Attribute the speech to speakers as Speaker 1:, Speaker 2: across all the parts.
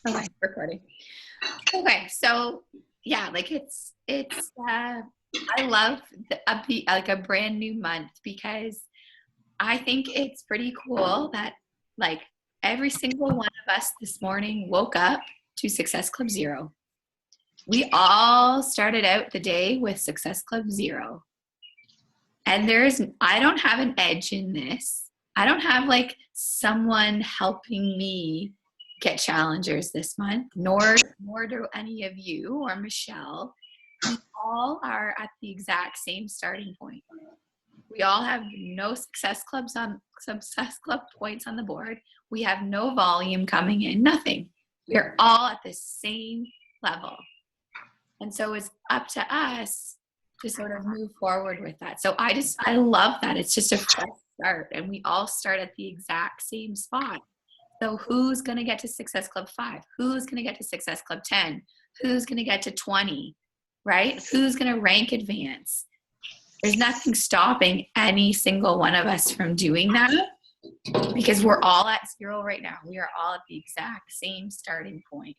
Speaker 1: Okay, recording. Okay, so yeah, like I love a brand new month because I think it's pretty cool that like every single one of us this morning woke up to Success Club Zero. We all started out the day with Success Club Zero. And I don't have an edge in this. I don't have like someone helping me get challengers this month, nor do any of you or Michelle. We all are at the exact same starting point. We all have no success club points on the board. We have no volume coming in, nothing. We're all at the same level. And so it's up to us to sort of move forward with that. So I love that. It's just a fresh start, and we all start at the exact same spot. So who's going to get to Success Club 5? Who's going to get to Success Club 10? Who's going to get to 20, right? Who's going to rank advance? There's nothing stopping any single one of us from doing that because we're all at zero right now. We are all at the exact same starting point.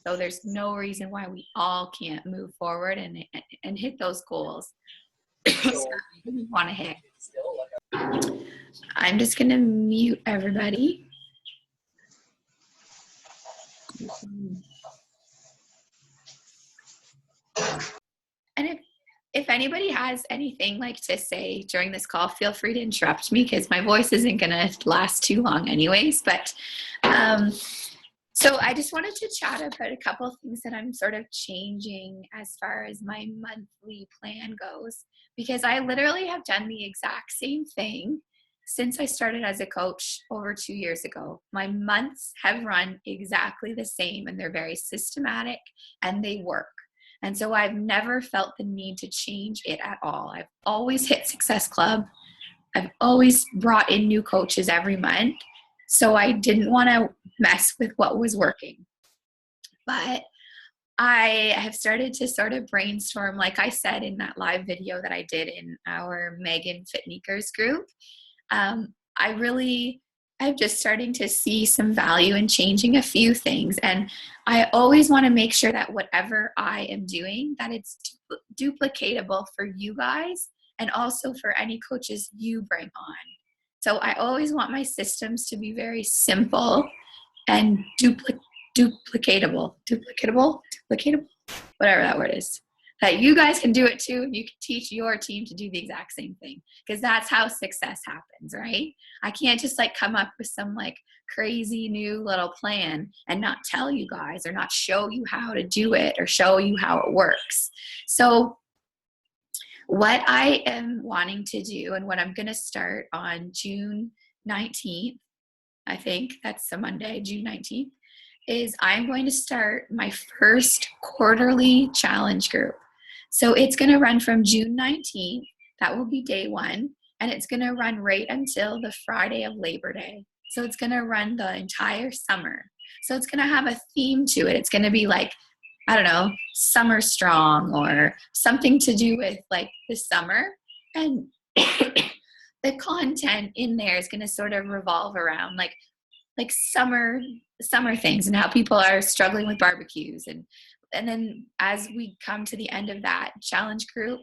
Speaker 1: So there's no reason why we all can't move forward and hit those goals we want to hit. I'm just going to mute everybody. And if anybody has anything like to say during this call, feel free to interrupt me because my voice isn't going to last too long anyways. But so I just wanted to chat about a couple of things that I'm sort of changing as far as my monthly plan goes, because I literally have done the exact same thing since I started as a coach over 2 years ago. My months have run exactly the same, and they're very systematic and they work. And so I've never felt the need to change it at all. I've always hit Success Club. I've always brought in new coaches every month. So I didn't want to mess with what was working. But I have started to sort of brainstorm, like I said in that live video that I did in our Megan Fitnikers group. I'm just starting to see some value in changing a few things. And I always want to make sure that whatever I am doing, that it's duplicatable for you guys and also for any coaches you bring on. So I always want my systems to be very simple and duplicatable, whatever that word is. That you guys can do it too, and you can teach your team to do the exact same thing, because that's how success happens, right? I can't just like come up with some like crazy new little plan and not tell you guys or not show you how to do it or show you how it works. So what I am wanting to do, and what I'm going to start on June 19th, I think that's a Monday, June 19th, is I'm going to start my first quarterly challenge group. So it's going to run from June 19th, that will be day one, and it's going to run right until the Friday of Labor Day. So it's going to run the entire summer. So it's going to have a theme to it. It's going to be like, I don't know, Summer Strong or something to do with like the summer. And the content in there is going to sort of revolve around like summer things and how people are struggling with barbecues. And then as we come to the end of that challenge group,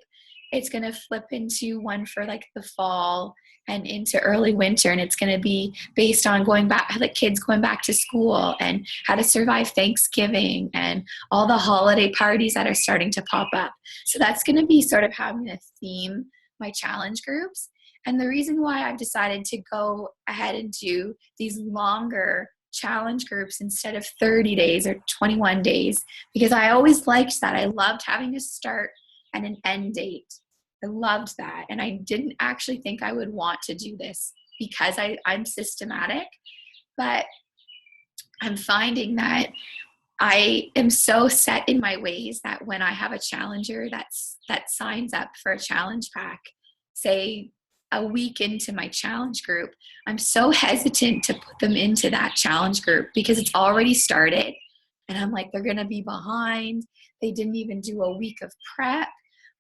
Speaker 1: it's going to flip into one for like the fall and into early winter. And it's going to be based on going back, like kids going back to school and how to survive Thanksgiving and all the holiday parties that are starting to pop up. So that's going to be sort of having a theme, my challenge groups. And the reason why I've decided to go ahead and do these longer challenge groups instead of 30 days or 21 days, because I always liked that. I loved having a start and an end date. I loved that. And I didn't actually think I would want to do this because I'm systematic, but I'm finding that I am so set in my ways that when I have a challenger that signs up for a challenge pack, say a week into my challenge group, I'm so hesitant to put them into that challenge group because it's already started. And I'm like, they're going to be behind. They didn't even do a week of prep.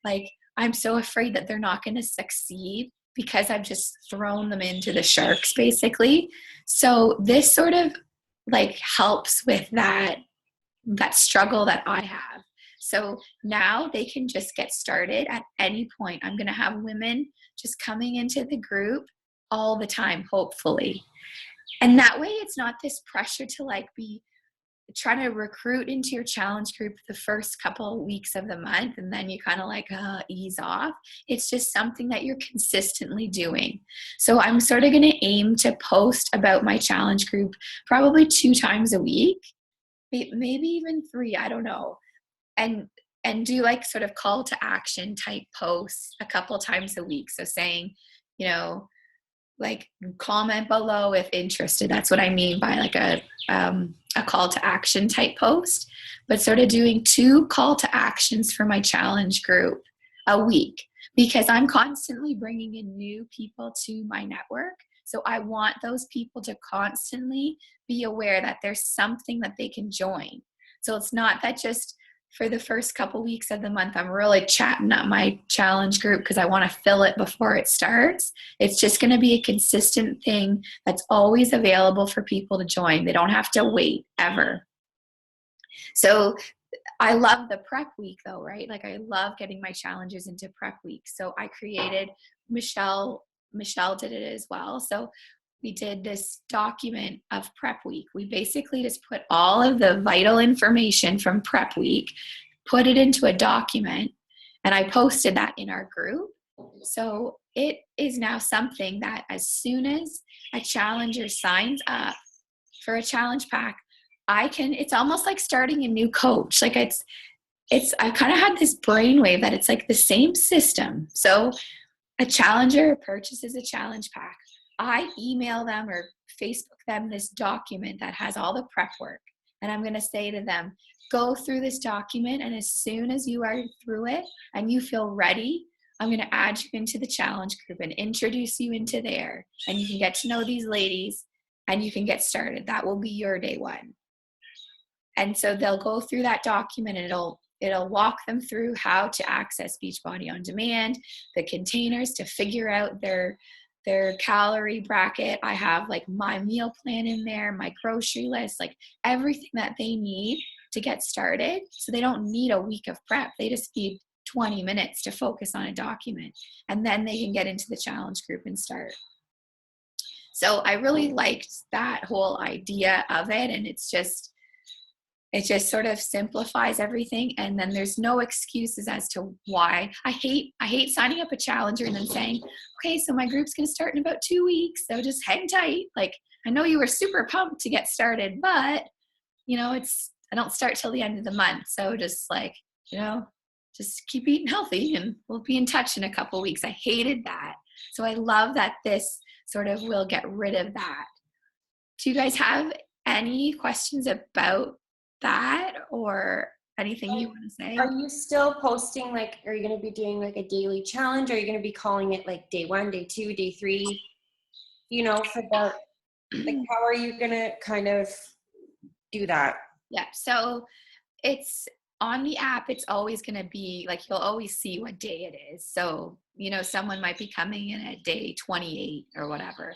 Speaker 1: Like, I'm so afraid that they're not going to succeed. because I've just thrown them into the sharks basically. So this sort of like helps with that struggle that I have. So now they can just get started at any point. I'm going to have women just coming into the group all the time, hopefully. And that way it's not this pressure to like be trying to recruit into your challenge group the first couple of weeks of the month and then you kind of like ease off. It's just something that you're consistently doing. So I'm sort of going to aim to post about my challenge group probably 2 times a week, maybe even 3, I don't know. And do like sort of call to action type posts a couple times a week. So saying, you know, like comment below if interested. That's what I mean by like a call to action type post, but sort of doing 2 call to actions for my challenge group a week, because I'm constantly bringing in new people to my network. So I want those people to constantly be aware that there's something that they can join. So it's not that just for the first couple weeks of the month, I'm really chatting up my challenge group because I want to fill it before it starts. It's just going to be a consistent thing that's always available for people to join. They don't have to wait ever. So I love the prep week though, right? Like I love getting my challenges into prep week. So I created, Michelle did it as well. So we did this document of prep week. We basically just put all of the vital information from prep week, put it into a document, and I posted that in our group. So it is now something that as soon as a challenger signs up for a challenge pack, it's almost like starting a new coach. Like I kind of had this brainwave that it's like the same system. So a challenger purchases a challenge pack. I email them or Facebook them this document that has all the prep work. And I'm going to say to them, go through this document. And as soon as you are through it and you feel ready, I'm going to add you into the challenge group and introduce you into there. And you can get to know these ladies and you can get started. That will be your day 1. And so they'll go through that document and it'll walk them through how to access Beachbody On Demand, the containers to figure out their calorie bracket. I have like my meal plan in there, my grocery list, like everything that they need to get started. So they don't need a week of prep. They just need 20 minutes to focus on a document. And then they can get into the challenge group and start. So I really liked that whole idea of it. And it just sort of simplifies everything. And then there's no excuses as to why. I hate signing up a challenger and then saying, okay, so my group's going to start in about 2 weeks. So just hang tight. Like, I know you were super pumped to get started, but I don't start till the end of the month. So just like, just keep eating healthy and we'll be in touch in a couple weeks. I hated that. So I love that this sort of will get rid of that. Do you guys have any questions about that or anything you want to say?
Speaker 2: Are you still posting, like, are you going to be doing like a daily challenge? Are you going to be calling it like day 1, day 2, day 3, for the, like, how are you going to kind of do that?
Speaker 1: Yeah. So it's on the app. It's always going to be like, you'll always see what day it is. So, someone might be coming in at day 28 or whatever.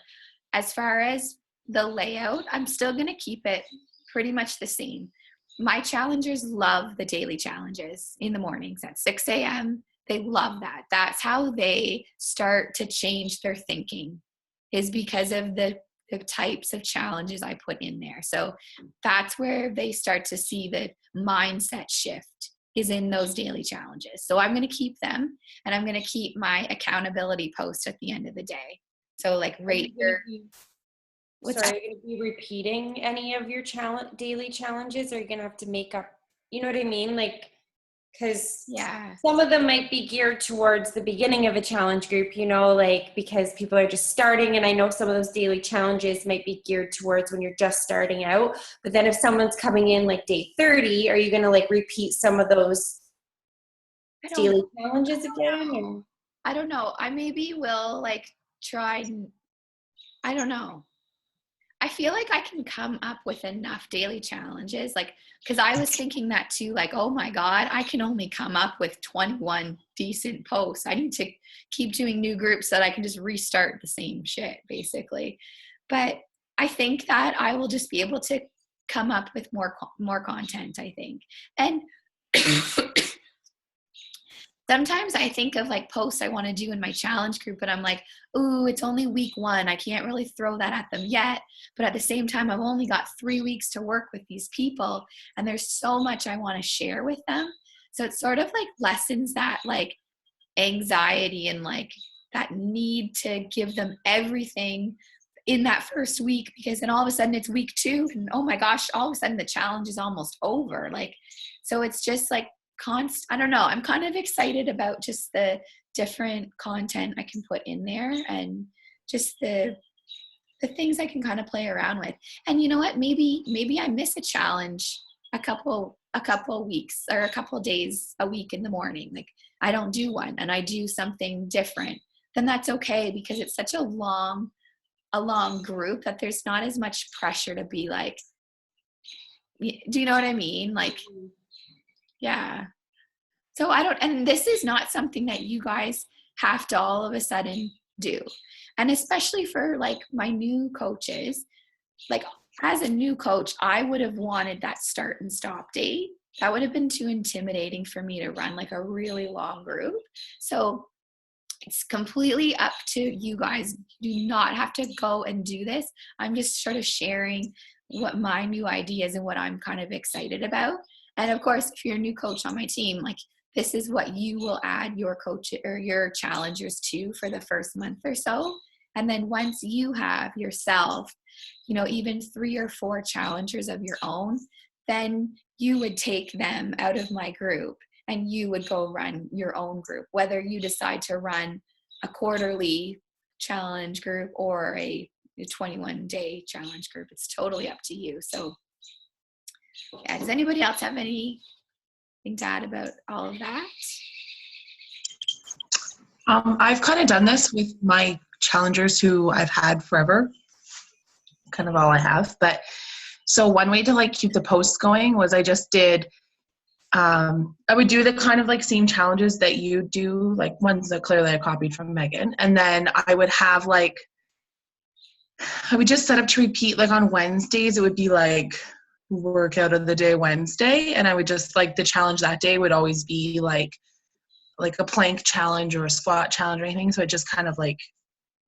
Speaker 1: As far as the layout, I'm still going to keep it pretty much the same. My challengers love the daily challenges in the mornings at 6 a.m. They love that. That's how they start to change their thinking, is because of the types of challenges I put in there. So that's where they start to see the mindset shift, is in those daily challenges. So I'm going to keep them, and I'm going to keep my accountability post at the end of the day. So like rate your...
Speaker 2: Are you going to be repeating any of your daily challenges? Or are you going to have to make up, you know what I mean? Like, because some of them might be geared towards the beginning of a challenge group, like because people are just starting. And I know some of those daily challenges might be geared towards when you're just starting out. But then if someone's coming in like day 30, are you going to like repeat some of those daily challenges again?
Speaker 1: I don't know. I maybe will like try. I don't know. I feel like I can come up with enough daily challenges, like, because I was thinking that too, like, oh my God, I can only come up with 21 decent posts. I need to keep doing new groups so that I can just restart the same shit, basically. But I think that I will just be able to come up with more content, I think. And sometimes I think of like posts I want to do in my challenge group, and I'm like, ooh, it's only week 1. I can't really throw that at them yet. But at the same time, I've only got 3 weeks to work with these people, and there's so much I want to share with them. So it's sort of like lessens that like anxiety and like that need to give them everything in that first week, because then all of a sudden it's week 2 and oh my gosh, all of a sudden the challenge is almost over. Like, so it's just like I don't know. I'm kind of excited about just the different content I can put in there, and just the things I can kind of play around with. And you know what? Maybe I miss a challenge a couple weeks or a couple days a week in the morning. Like I don't do one and I do something different. Then that's okay, because it's such a long group that there's not as much pressure to be like, do you know what I mean? Like, yeah. So and this is not something that you guys have to all of a sudden do. And especially for like my new coaches, like as a new coach, I would have wanted that start and stop date. That would have been too intimidating for me to run like a really long group. So it's completely up to you guys. You do not have to go and do this. I'm just sort of sharing what my new ideas and what I'm kind of excited about. And of course, if you're a new coach on my team, like this is what you will add your coach or your challengers to for the first month or so. And then once you have yourself, you know, even 3 or 4 challengers of your own, then you would take them out of my group and you would go run your own group, whether you decide to run a quarterly challenge group or a 21-day challenge group. It's totally up to you. So yeah, does anybody else have anything to add about all of that?
Speaker 3: I've kind of done this with my challengers who I've had forever, kind of all I have. But so one way to like keep the posts going was I just did, I would do the kind of like same challenges that you do, like ones that clearly I copied from Megan. And then I would have like, I would just set up to repeat, like on Wednesdays, it would be like workout of the day Wednesday. And I would just like the challenge that day would always be like a plank challenge or a squat challenge or anything. So it just kind of like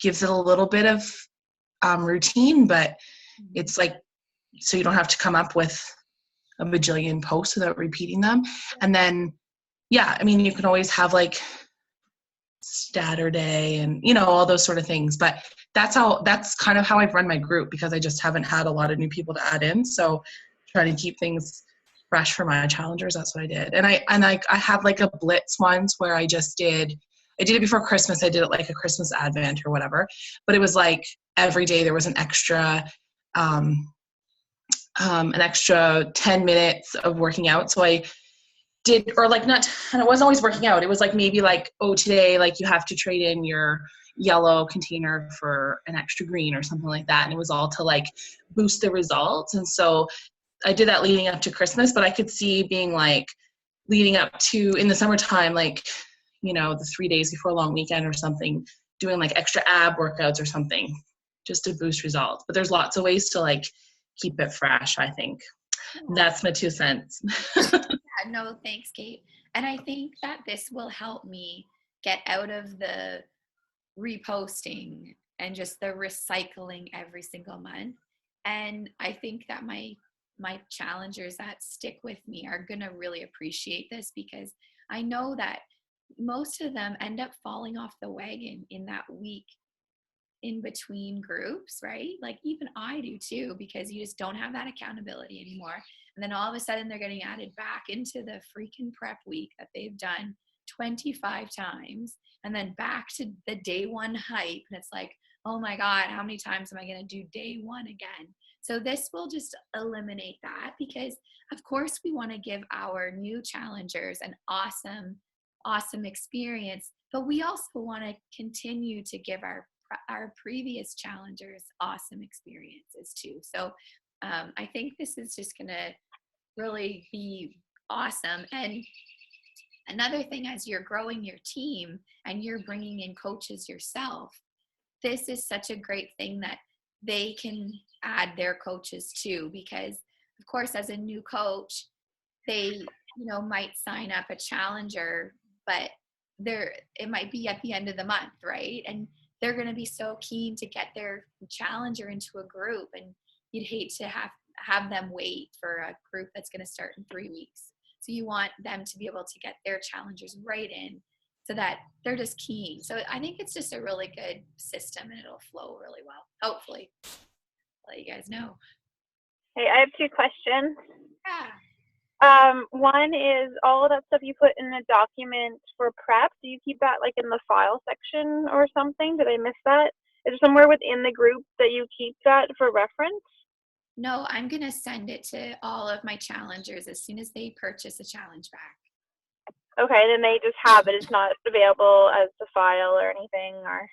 Speaker 3: gives it a little bit of routine, but it's like, so you don't have to come up with a bajillion posts without repeating them. And then, yeah, I mean, you can always have like Saturday and, you know, all those sort of things, but that's kind of how I've run my group, because I just haven't had a lot of new people to add in. So trying to keep things fresh for my challengers, that's what I did. And I have like a blitz ones where I did it before Christmas. I did it like a Christmas advent or whatever, but it was like every day there was an extra 10 minutes of working out. So I did, or like not, and it wasn't always working out. It was like maybe like, oh, today, like you have to trade in your yellow container for an extra green or something like that. And it was all to like boost the results. And so I did that leading up to Christmas, but I could see being like leading up to in the summertime, like, you know, the 3 days before a long weekend or something, doing like extra ab workouts or something just to boost results. But there's lots of ways to like keep it fresh, I think. That's my 2 cents.
Speaker 1: Yeah, no, thanks, Kate. And I think that this will help me get out of the reposting and just the recycling every single month. And I think that my challengers that stick with me are going to really appreciate this, because I know that most of them end up falling off the wagon in that week in between groups, right? Like even I do too, because you just don't have that accountability anymore. And then all of a sudden they're getting added back into the freaking prep week that they've done 25 times, and then back to the day one hype. And it's like, oh my God, how many times am I going to do day one again? So this will just eliminate that, because of course we want to give our new challengers an awesome experience, but we also want to continue to give our our previous challengers awesome experiences too. So I think this is just going to really be awesome. And another thing, as you're growing your team and you're bringing in coaches yourself, this is such a great thing that they can add their coaches too, because of course, as a new coach, they, might sign up a challenger, but it might be at the end of the month, right? And they're going to be so keen to get their challenger into a group, and you'd hate to have them wait for a group that's going to start in 3 weeks. So you want them to be able to get their challengers right in, so that they're just keen. So I think it's just a really good system, and it'll flow really well. Hopefully, I'll let you guys know.
Speaker 4: Hey, I have 2 questions.
Speaker 1: Yeah.
Speaker 4: One is, all of that stuff you put in a document for prep, do you keep that like in the file section or something? Did I miss that? Is there somewhere within the group that you keep that for reference?
Speaker 1: No, I'm going to send it to all of my challengers as soon as they purchase a challenge bag.
Speaker 4: Okay, then they just have it. It's not available as a file or anything, or?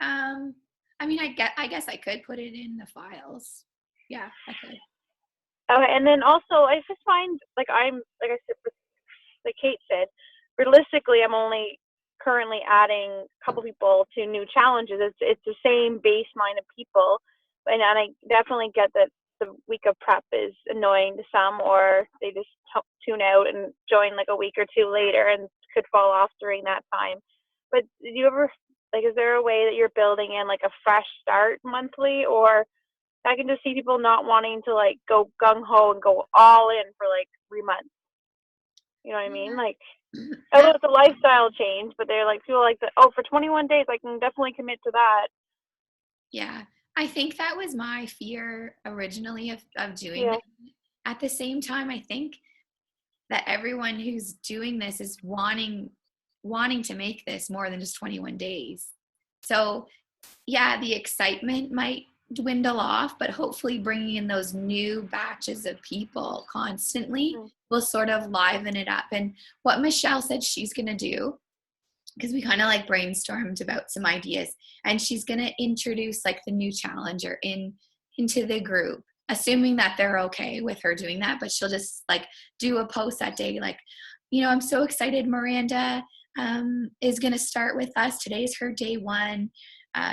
Speaker 1: I mean, I guess I could put it in the files. Yeah, I could.
Speaker 4: Okay, and then also I just find, like I said, like Kate said, realistically, I'm only currently adding a couple people to new challenges. It's the same baseline of people, and I definitely get that the week of prep is annoying to some, or they just tune out and join like a week or 2 later and could fall off during that time. But do you ever, like, is there a way that you're building in like a fresh start monthly, or I can just see people not wanting to like go gung-ho and go all in for like 3 months. You know what I mean? Like, I know it's a lifestyle change, but they're like, people like, for 21 days, I can definitely commit to that.
Speaker 1: Yeah, I think that was my fear originally of doing it. At the same time, I think that everyone who's doing this is wanting to make this more than just 21 days. So yeah, the excitement might dwindle off, but hopefully bringing in those new batches of people constantly will sort of liven it up. And what Michelle said she's going to do, because we kind of like brainstormed about some ideas, and she's going to introduce like the new challenger into the group, assuming that they're okay with her doing that. But she'll just like do a post that day, like, I'm so excited Miranda is going to start with us. Today's her day 1.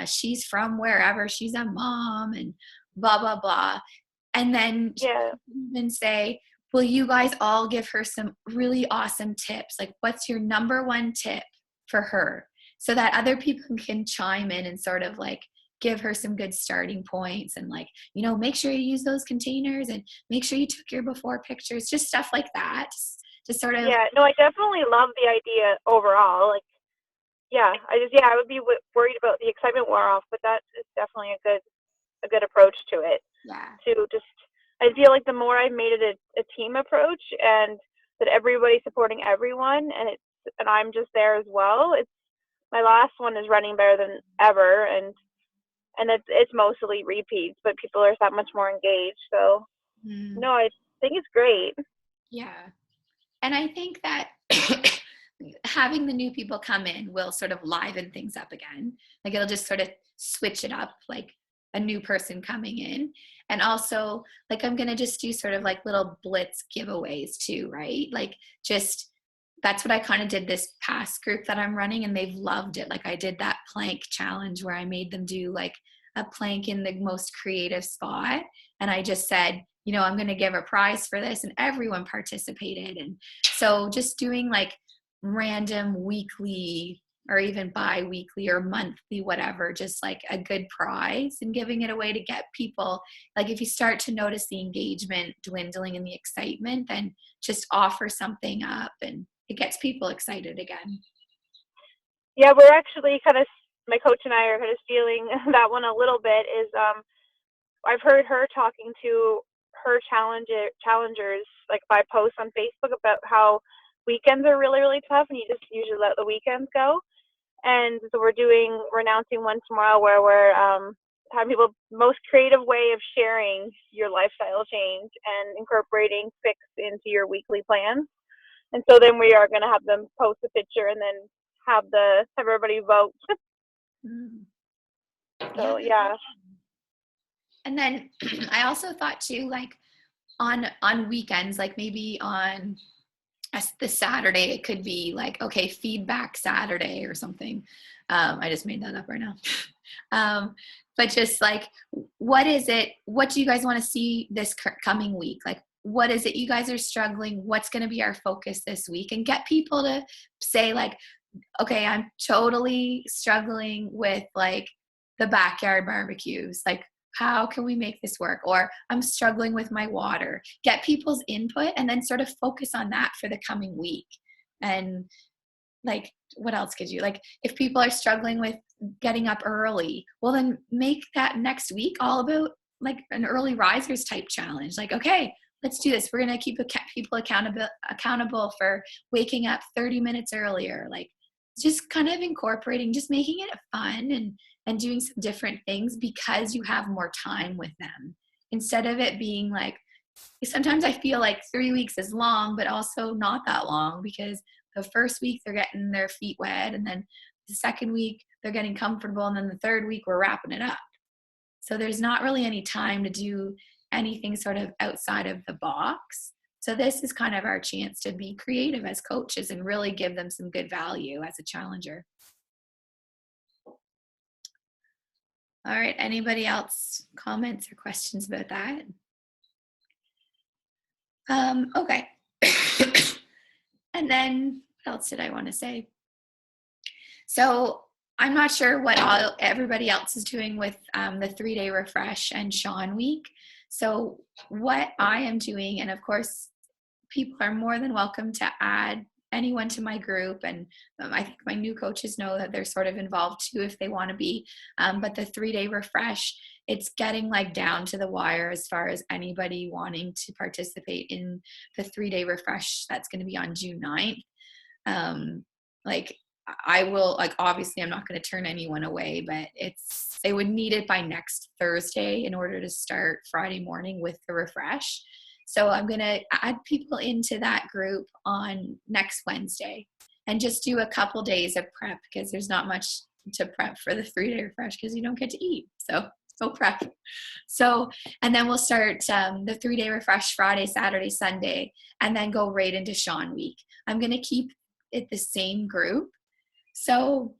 Speaker 1: She's from wherever, she's a mom, and blah, blah, blah. And then even say, will you guys all give her some really awesome tips? Like, what's your number 1 tip for her? So that other people can chime in and sort of like give her some good starting points, and like, make sure you use those containers, and make sure you took your before pictures, just stuff like that. To sort of.
Speaker 4: Yeah, no, I definitely love the idea overall. Like, I would be worried about the excitement wear off, but that is definitely a good approach to it.
Speaker 1: Yeah.
Speaker 4: I feel like the more I've made it a team approach, and that everybody's supporting everyone, and I'm just there as well. My last one is running better than ever, and it's mostly repeats, but people are that much more engaged. So no, I think it's great.
Speaker 1: Yeah. And I think that having the new people come in will sort of liven things up again. Like, it'll just sort of switch it up, like a new person coming in. And also, like, I'm going to just do sort of like little blitz giveaways too, right? Like, just, that's what I kind of did this past group that I'm running, and they've loved it. Like, I did that plank challenge where I made them do like a plank in the most creative spot. And I just said, I'm going to give a prize for this, and everyone participated. And so just doing like random weekly or even bi-weekly or monthly, whatever, just like a good prize, and giving it away to get people, like, if you start to notice the engagement dwindling and the excitement, then just offer something up, and it gets people excited again.
Speaker 4: Yeah, we're actually my coach and I are kind of feeling that one a little bit. Is I've heard her talking to her challengers, like by posts on Facebook, about how weekends are really, really tough, and you just usually let the weekends go. And so we're announcing one tomorrow where we're having people most creative way of sharing your lifestyle change and incorporating fix into your weekly plans. And so then we are going to have them post a picture, and then have everybody vote. So yeah.
Speaker 1: And then I also thought too, like on weekends, like maybe on the Saturday, it could be like, okay, feedback Saturday or something. I just made that up right now. But just like, what is it? What do you guys want to see this coming week? Like, what is it you guys are struggling? What's going to be our focus this week? And get people to say like, okay, I'm totally struggling with like the backyard barbecues. Like, how can we make this work? Or I'm struggling with my water. Get people's input and then sort of focus on that for the coming week. And like, what else could you, like, if people are struggling with getting up early, well, then make that next week all about like an early risers type challenge. Like, okay, let's do this. We're going to keep people accountable for waking up 30 minutes earlier. Like, just kind of incorporating, just making it fun and doing some different things because you have more time with them, instead of it being like, sometimes I feel like 3 weeks is long, but also not that long, because the first week they're getting their feet wet, and then the second week they're getting comfortable, and then the third week we're wrapping it up. So there's not really any time to do anything sort of outside of the box. So this is kind of our chance to be creative as coaches and really give them some good value as a challenger. All right, anybody else comments or questions about that? Okay. And then what else did I want to say? So I'm not sure what everybody else is doing with the 3-day refresh and Sean week. So what I am doing, and of course, people are more than welcome to add anyone to my group. And I think my new coaches know that they're sort of involved too if they want to be. But the 3-day refresh, it's getting like down to the wire as far as anybody wanting to participate in the 3-day refresh that's going to be on June 9th. Like, I will, like, obviously I'm not going to turn anyone away, but they would need it by next Thursday in order to start Friday morning with the refresh. So I'm going to add people into that group on next Wednesday and just do a couple days of prep, because there's not much to prep for the 3-day refresh because you don't get to eat. So prep. So, and then we'll start the 3-day refresh Friday, Saturday, Sunday, and then go right into Sean week. I'm going to keep it the same group. So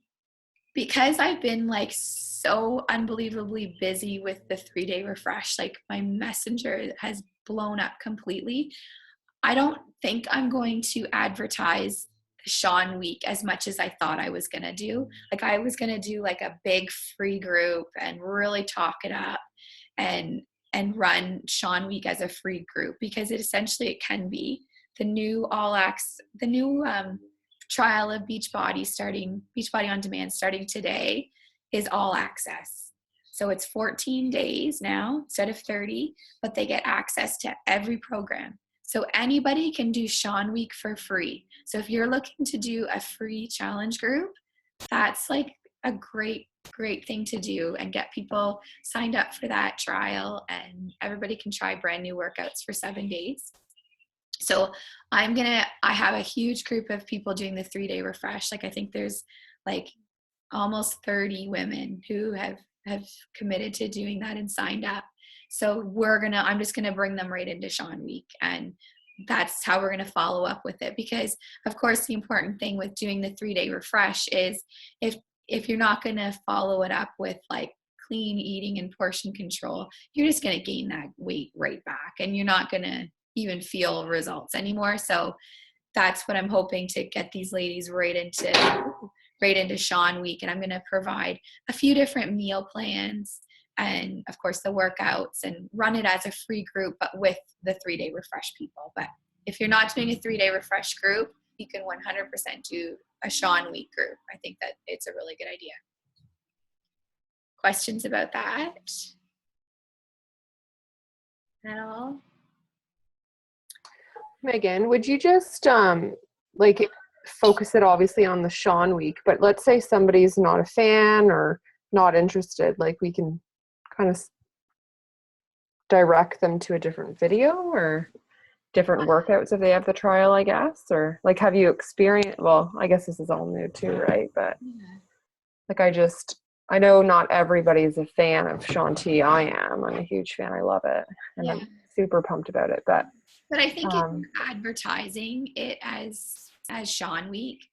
Speaker 1: because I've been like so unbelievably busy with the 3-day refresh, like my messenger has blown up completely. I don't think I'm going to advertise the Sean week as much as I thought I was going to do. Like, I was going to do like a big free group and really talk it up and run Sean week as a free group, because it can be the new trial of Beachbody on Demand starting today is all access. So it's 14 days now instead of 30, but they get access to every program. So anybody can do Sean week for free. So if you're looking to do a free challenge group, that's like a great thing to do and get people signed up for that trial, and everybody can try brand new workouts for 7 days. So I have a huge group of people doing the 3-day refresh. Like, I think there's like almost 30 women who have committed to doing that and signed up. So I'm just going to bring them right into Sean week. And that's how we're going to follow up with it. Because of course, the important thing with doing the 3-day refresh is if you're not going to follow it up with like clean eating and portion control, you're just going to gain that weight right back, and you're not going to even feel results anymore. So that's what I'm hoping to get these ladies right into Sean week. And I'm going to provide a few different meal plans and of course the workouts, and run it as a free group, but with the 3-day refresh people. But if you're not doing a 3-day refresh group, you can 100% do a Sean week group. I think that it's a really good idea. Questions about that at all?
Speaker 5: Megan, would you just like focus it obviously on the Sean week, but let's say somebody's not a fan or not interested, like we can kind of direct them to a different video or different workouts if they have the trial, I guess? Or like, have you experienced, well, I guess this is all new too, right? But like, I just I know not everybody's a fan of Shaun T. I am. I'm a huge fan. I love it. And I'm super pumped about it. But
Speaker 1: I think if you're advertising it as Shaun Week,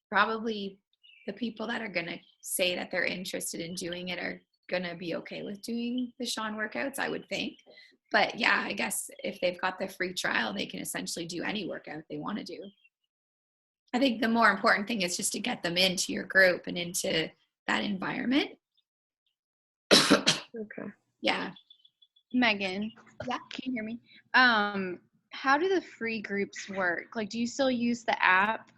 Speaker 1: probably the people that are going to say that they're interested in doing it are going to be okay with doing the Shaun workouts, I would think. But yeah, I guess if they've got the free trial, they can essentially do any workout they want to do. I think the more important thing is just to get them into your group and into that environment.
Speaker 5: Okay.
Speaker 1: Yeah.
Speaker 6: Megan.
Speaker 1: Yeah.
Speaker 6: Can you hear me? How do the free groups work? Like, do you still use the app,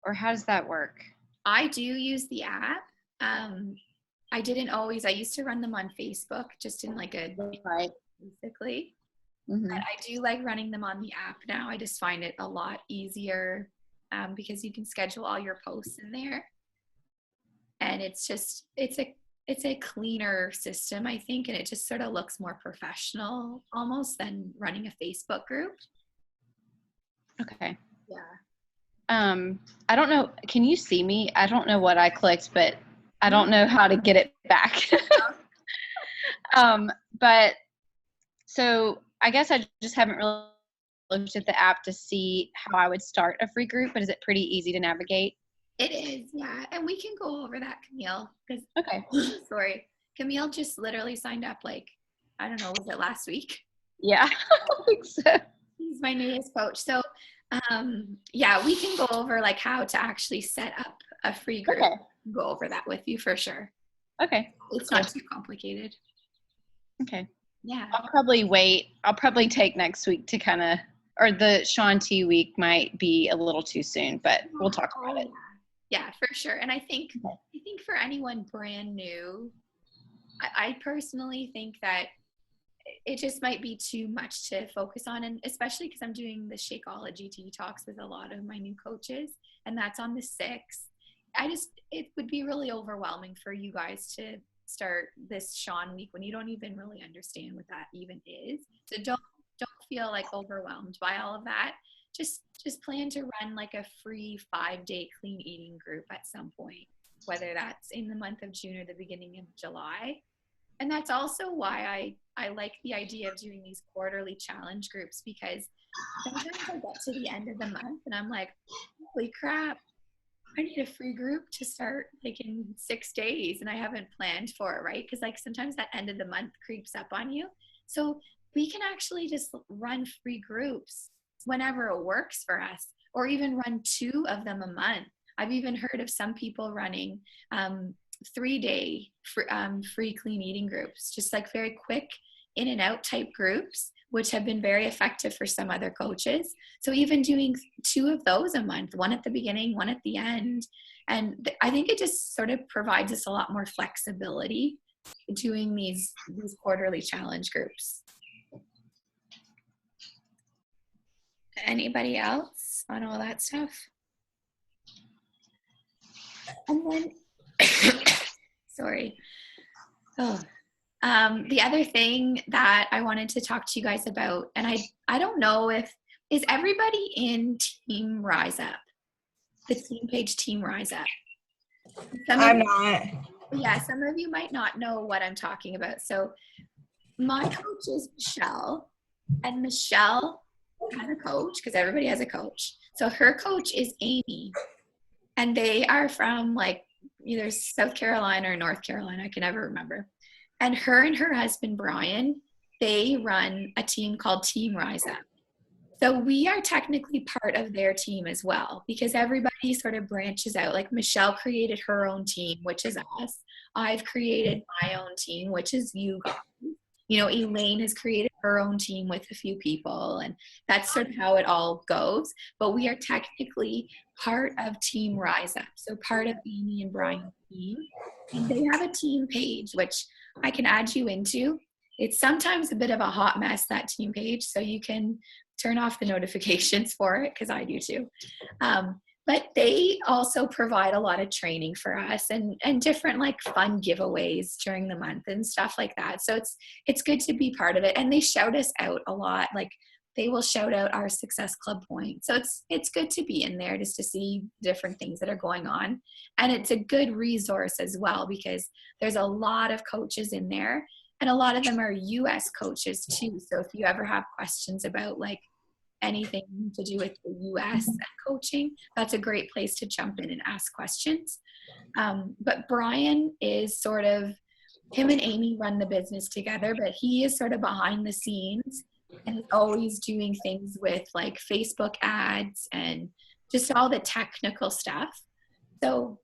Speaker 6: or how does that work?
Speaker 1: I do use the app. I didn't always. I used to run them on Facebook, just in like a basically. Mm-hmm. But I do like running them on the app now. I just find it a lot easier because you can schedule all your posts in there, and it's a cleaner system, I think, and it just sort of looks more professional almost than running a Facebook group.
Speaker 6: Okay.
Speaker 1: Yeah.
Speaker 6: I don't know. Can you see me? I don't know what I clicked, but I don't know how to get it back. But so I guess I just haven't really looked at the app to see how I would start a free group, but is it pretty easy to navigate?
Speaker 1: It is, yeah. And we can go over that, Camille.
Speaker 6: Okay.
Speaker 1: Sorry. Camille just literally signed up, like, I don't know, was it last week?
Speaker 6: Yeah, I think so.
Speaker 1: He's my newest coach. So, yeah, we can go over, like, how to actually set up a free group.
Speaker 6: Okay.
Speaker 1: Go over that with you for sure.
Speaker 6: Okay.
Speaker 1: It's not too complicated.
Speaker 6: Okay.
Speaker 1: Yeah.
Speaker 6: I'll probably take next week to kind of, or the Shaun T week might be a little too soon, but we'll talk about it.
Speaker 1: Yeah, for sure. And I think for anyone brand new, I personally think that it just might be too much to focus on, and especially because I'm doing the Shakeology Talks with a lot of my new coaches, and that's on the 6th. It would be really overwhelming for you guys to start this Shaun week when you don't even really understand what that even is. So don't feel like overwhelmed by all of that. Just plan to run like a free 5-day clean eating group at some point, whether that's in the month of June or the beginning of July. And that's also why I like the idea of doing these quarterly challenge groups, because sometimes I get to the end of the month and I'm like, holy crap, I need a free group to start like in 6 days and I haven't planned for it, right? Because like sometimes that end of the month creeps up on you. So we can actually just run free groups whenever it works for us, or even run 2 of them a month. I've even heard of some people running 3-day free clean eating groups, just like very quick in and out type groups, which have been very effective for some other coaches. So even doing 2 of those a month, one at the beginning, one at the end. And I think it just sort of provides us a lot more flexibility doing these quarterly challenge groups. Anybody else on all that stuff? And then, sorry. Oh. The other thing that I wanted to talk to you guys about, and I don't know is everybody in Team Rise Up, the team page Team Rise Up?
Speaker 2: I'm not.
Speaker 1: Yeah, some of you might not know what I'm talking about. So my coach is Michelle, and Michelle has a coach, because everybody has a coach. So her coach is Amy, and they are from like either South Carolina or North Carolina. I can never remember. And her husband, Brian, they run a team called Team Rise Up. So we are technically part of their team as well, because everybody sort of branches out. Like Michelle created her own team, which is us. I've created my own team, which is you guys. You know, Elaine has created her own team with a few people, and that's sort of how it all goes. But we are technically part of Team Rise Up, so part of Amy and Brian's team. And they have a team page, which I can add you into. It's sometimes a bit of a hot mess, that team page, so you can turn off the notifications for it, because I do too. But they also provide a lot of training for us and different like fun giveaways during the month and stuff like that. So it's good to be part of it. And they shout us out a lot. Like they will shout out our Success Club point. So it's good to be in there just to see different things that are going on. And it's a good resource as well, because there's a lot of coaches in there, and a lot of them are US coaches too. So if you ever have questions about like anything to do with the US coaching, that's a great place to jump in and ask questions. But Brian is sort of, him and Amy run the business together, but he is sort of behind the scenes and is always doing things with like Facebook ads and just all the technical stuff. So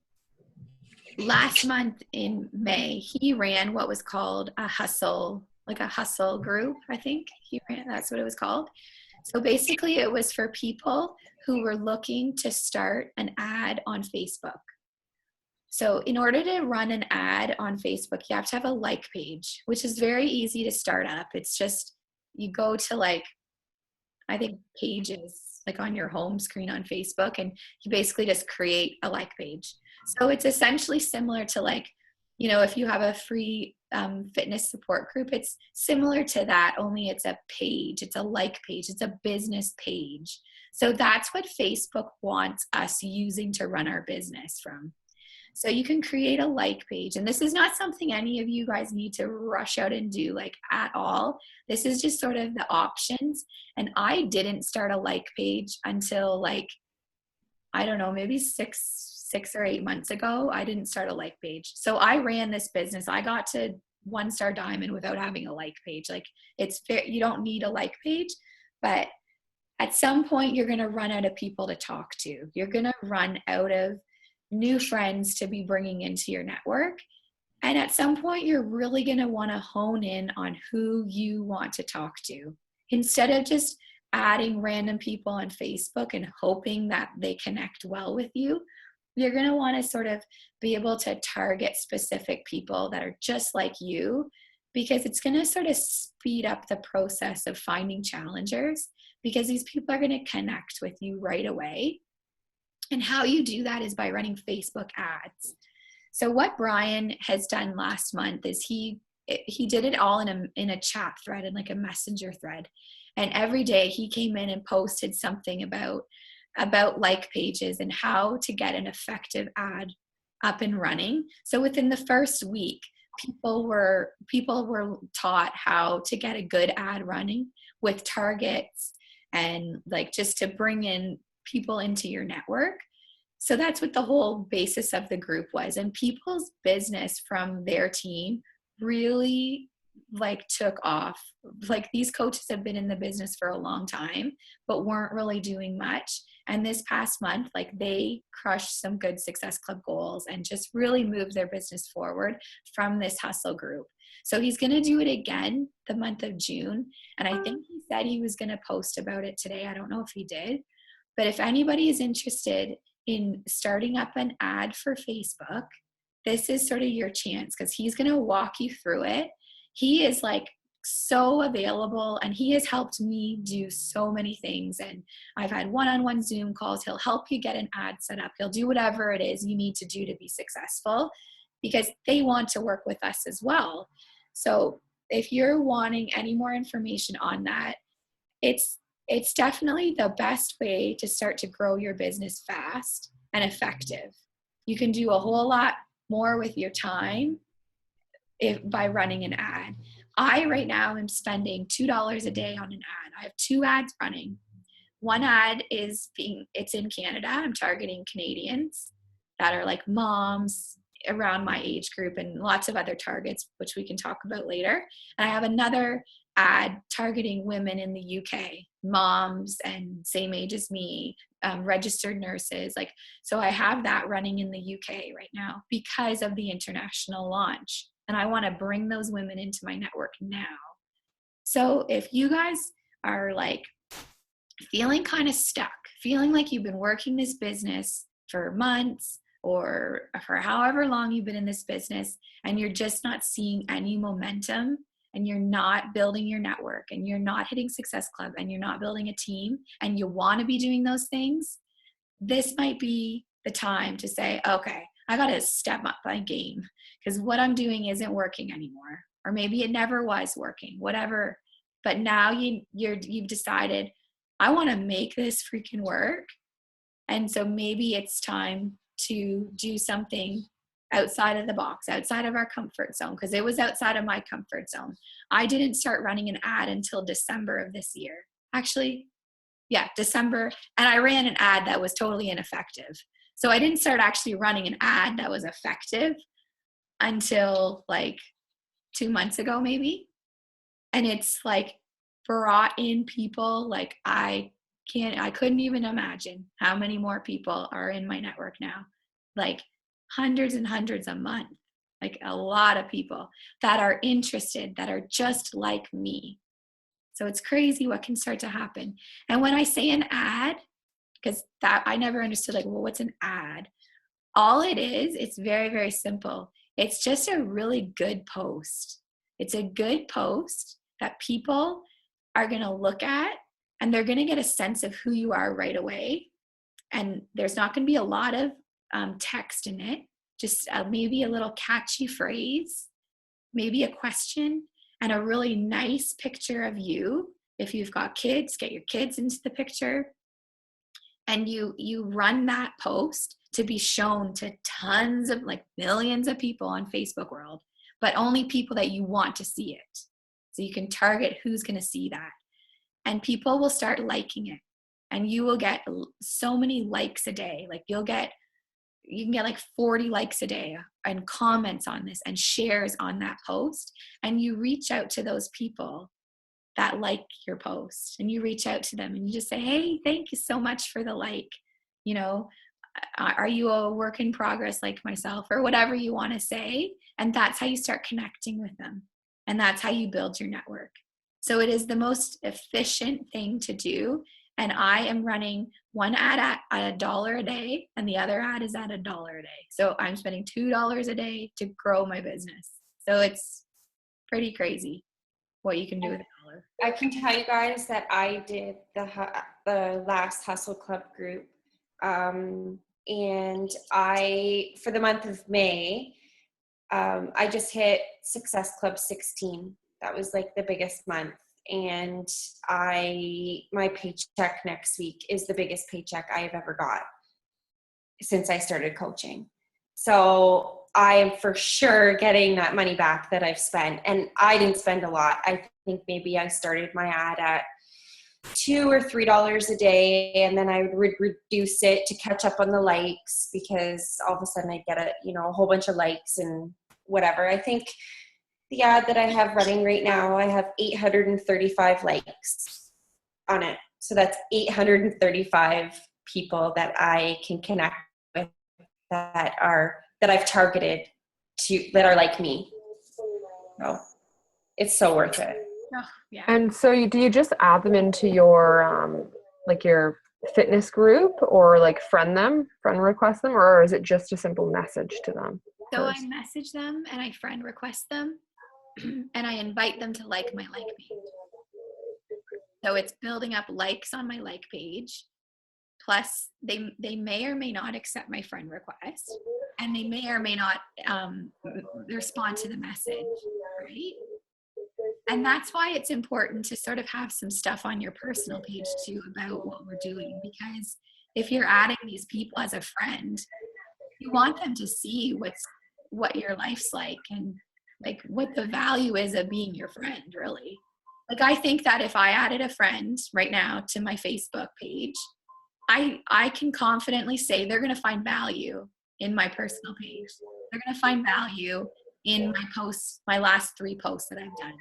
Speaker 1: last month in May, he ran what was called a hustle, like a hustle group, I think he ran, that's what it was called. So basically it was for people who were looking to start an ad on Facebook. So in order to run an ad on Facebook, you have to have a like page, which is very easy to start up. It's just, you go to like, I think pages like on your home screen on Facebook, and you basically just create a like page. So it's essentially similar to like, you know, if you have a free fitness support group, it's similar to that, only it's a page, it's a like page, it's a business page. So that's what Facebook wants us using to run our business from. So you can create a like page, and this is not something any of you guys need to rush out and do like at all. This is just sort of the options. And I didn't start a like page until like, I don't know, maybe six or 8 months ago. I didn't start a like page. So I ran this business. I got to 1-star diamond without having a like page. Like it's fair, you don't need a like page, but at some point you're going to run out of people to talk to. You're going to run out of new friends to be bringing into your network. And at some point, you're really going to want to hone in on who you want to talk to. Instead of just adding random people on Facebook and hoping that they connect well with you, you're going to want to sort of be able to target specific people that are just like you, because it's going to sort of speed up the process of finding challengers, because these people are going to connect with you right away. And how you do that is by running Facebook ads. So what Brian has done last month is he did it all in a chat thread, in like a messenger thread. And every day he came in and posted something about like pages and how to get an effective ad up and running. So within the first week, people were taught how to get a good ad running with targets and like just to bring in people into your network. So that's what the whole basis of the group was. And people's business from their team really like took off. Like these coaches have been in the business for a long time, but weren't really doing much. And this past month, like they crushed some good Success Club goals and just really moved their business forward from this hustle group. So he's going to do it again the month of June. And I think he said he was going to post about it today. I don't know if he did. But if anybody is interested in starting up an ad for Facebook, this is sort of your chance, because he's going to walk you through it. He is like so available, and he has helped me do so many things. And I've had one-on-one Zoom calls. He'll help you get an ad set up. He'll do whatever it is you need to do to be successful, because they want to work with us as well. So if you're wanting any more information on that, it's definitely the best way to start to grow your business fast and effective. You can do a whole lot more with your time by running an ad. I right now am spending $2 a day on an ad. I have 2 ads running. One ad it's in Canada. I'm targeting Canadians that are like moms around my age group, and lots of other targets, which we can talk about later. And I have another ad targeting women in the UK, moms and same age as me, registered nurses. Like, so I have that running in the UK right now because of the international launch. And I want to bring those women into my network now. So if you guys are like feeling kind of stuck, feeling like you've been working this business for months or for however long you've been in this business, and you're just not seeing any momentum, and you're not building your network, and you're not hitting Success Club, and you're not building a team, and you want to be doing those things, this might be the time to say, okay, I got to step up my game, because what I'm doing isn't working anymore. Or maybe it never was working, whatever. but now you've decided, I want to make this freaking work. And so maybe it's time to do something outside of the box, outside of our comfort zone, because it was outside of my comfort zone. I didn't start running an ad until December of this year. Actually, yeah, December. And I ran an ad that was totally ineffective. So I didn't start actually running an ad that was effective until like 2 months ago, maybe. And it's like brought in people like I couldn't even imagine how many more people are in my network now. Like hundreds and hundreds a month, like a lot of people that are interested, that are just like me. So it's crazy what can start to happen. And when I say an ad, because that I never understood, like, well, what's an ad? All it is, it's very, very simple. It's just a really good post. It's a good post that people are going to look at, and they're going to get a sense of who you are right away. And there's not going to be a lot of text in it, just maybe a little catchy phrase, maybe a question, and a really nice picture of you. If you've got kids, get your kids into the picture. And you run that post to be shown to tons of, like, millions of people on Facebook world, but only people that you want to see it. So you can target who's going to see that. And people will start liking it. And you will get so many likes a day. Like you can get like 40 likes a day and comments on this and shares on that post. And you reach out to those people that like your post, and you reach out to them and you just say, hey, thank you so much for the like. You know, are you a work in progress like myself, or whatever you want to say? And that's how you start connecting with them. And that's how you build your network. So it is the most efficient thing to do. And I am running one ad at $1 a day, and the other ad is at $1 a day. So I'm spending $2 a day to grow my business. So it's pretty crazy what you can do with $1.
Speaker 2: I can tell you guys that I did the last Hustle Club group. And for the month of May, I just hit Success Club 16. That was like the biggest month. And my paycheck next week is the biggest paycheck I have ever got since I started coaching. So I am for sure getting that money back that I've spent. And I didn't spend a lot. I think maybe I started my ad at $2 or $3 a day, and then I would reduce it to catch up on the likes, because all of a sudden I get a whole bunch of likes and whatever. I think the ad that I have running right now, I have 835 likes on it. So that's 835 people that I can connect with that I've targeted that are like me. So it's so worth it.
Speaker 1: Oh, yeah.
Speaker 5: And so do you just add them into your your fitness group, or like friend request them, or is it just a simple message to them?
Speaker 1: So I message them and I friend request them and I invite them to like my like page. So it's building up likes on my like page. Plus they may or may not accept my friend request, and they may or may not respond to the message, right? And that's why it's important to sort of have some stuff on your personal page too about what we're doing, because if you're adding these people as a friend, you want them to see what your life's like and like what the value is of being your friend, really. Like I think that if I added a friend right now to my Facebook page, I can confidently say they're going to find value in my personal page. They're going to find value in my posts, my last 3 posts that I've done.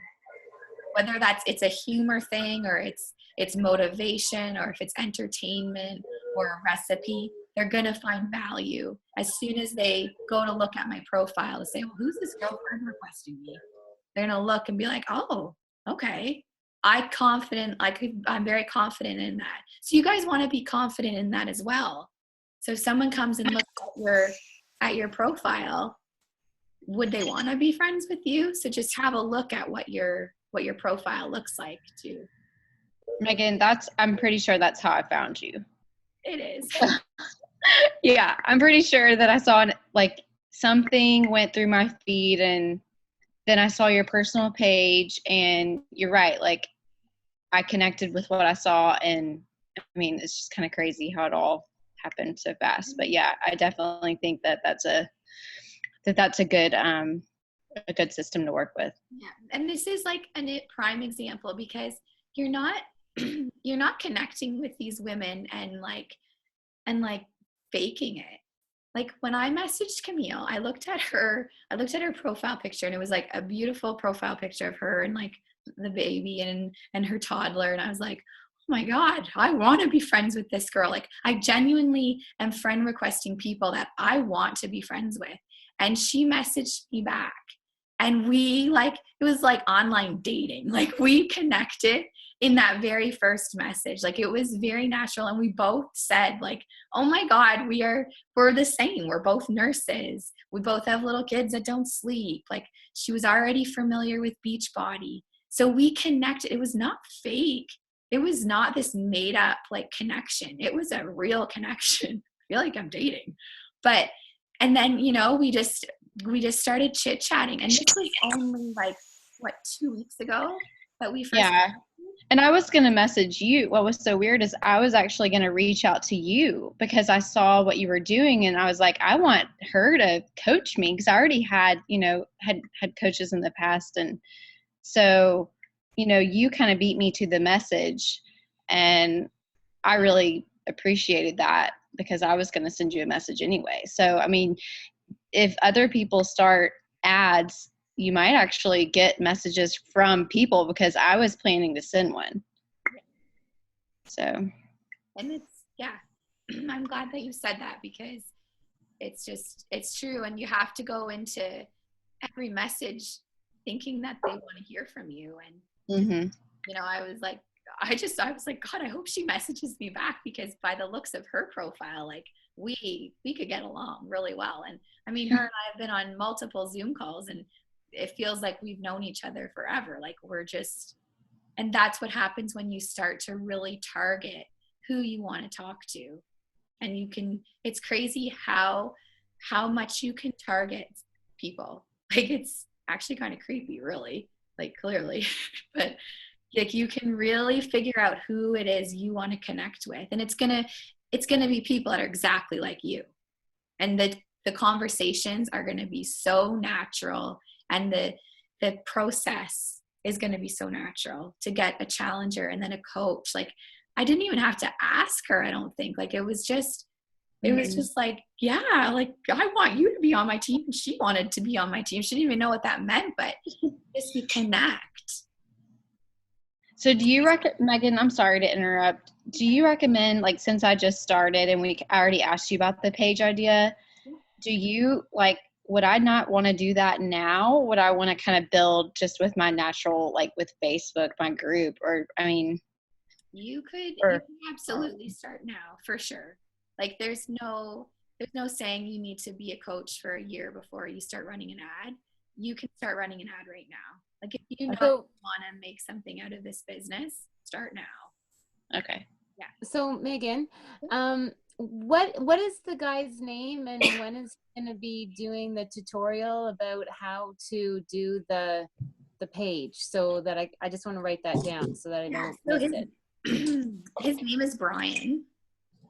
Speaker 1: Whether it's a humor thing, or it's motivation, or if it's entertainment or a recipe, they're going to find value as soon as they go to look at my profile and say, well, who's this girlfriend requesting me? They're going to look and be like, oh, okay. I'm very confident in that. So you guys want to be confident in that as well. So if someone comes and looks at your profile, would they want to be friends with you? So just have a look at what your profile looks like too.
Speaker 6: Megan, I'm pretty sure that's how I found you.
Speaker 1: It is.
Speaker 6: Yeah, I'm pretty sure that I saw like something went through my feed, and then I saw your personal page, and you're right. Like I connected with what I saw, and I mean, it's just kind of crazy how it all happened so fast. But yeah, I definitely think that that's a good system to work with.
Speaker 1: Yeah, and this is like a prime example because you're not you're not connecting with these women and like faking it. Like when I messaged Camille, I looked at her profile picture, and it was like a beautiful profile picture of her and like the baby and her toddler, and I was like, oh my God, I want to be friends with this girl. Like I genuinely am friend requesting people that I want to be friends with. And she messaged me back, and we like, it was like online dating. Like we connected in that very first message. Like it was very natural. And we both said like, oh my God, we're the same. We're both nurses. We both have little kids that don't sleep. Like she was already familiar with Beachbody. So we connected. It was not fake. It was not this made up like connection. It was a real connection. I feel like I'm dating. But, and then, you know, we just started chit chatting, and this was only like, what, 2 weeks ago that we first.
Speaker 6: Yeah. And I was going to message you. What was so weird is I was actually going to reach out to you because I saw what you were doing, and I was like, I want her to coach me because I already had, you know, had coaches in the past. And so, you know, you kind of beat me to the message, and I really appreciated that because I was going to send you a message anyway. So, I mean, if other people start ads, you might actually get messages from people because I was planning to send one. So.
Speaker 1: And it's, yeah, I'm glad that you said that because it's true. And you have to go into every message thinking that they want to hear from you. And, you know, I was like, God, I hope she messages me back because by the looks of her profile, like we could get along really well. And I mean, her and I have been on multiple Zoom calls, and it feels like we've known each other forever. Like and that's what happens when you start to really target who you want to talk to. And it's crazy how much you can target people. Like it's actually kind of creepy, really, like clearly, but like you can really figure out who it is you want to connect with. And it's going to be people that are exactly like you. And the conversations are going to be so natural, and the process is going to be so natural to get a challenger and then a coach. Like I didn't even have to ask her, I don't think. Like it was just like, yeah, like I want you to be on my team. And she wanted to be on my team. She didn't even know what that meant, but just we connect.
Speaker 6: So do you Megan, I'm sorry to interrupt. Do you recommend, like, since I just started and I already asked you about the page idea, do you would I not want to do that now? Would I want to kind of build just with my natural, like with Facebook, my group, or, I mean.
Speaker 1: You can absolutely start now for sure. Like there's no saying you need to be a coach for a year before you start running an ad. You can start running an ad right now. Like if you know you want to make something out of this business, start now.
Speaker 6: Okay.
Speaker 1: Yeah.
Speaker 7: So Megan, what is the guy's name, and when is he going to be doing the tutorial about how to do the page, so that I just want to write that down so that I don't miss it.
Speaker 1: His name is Brian.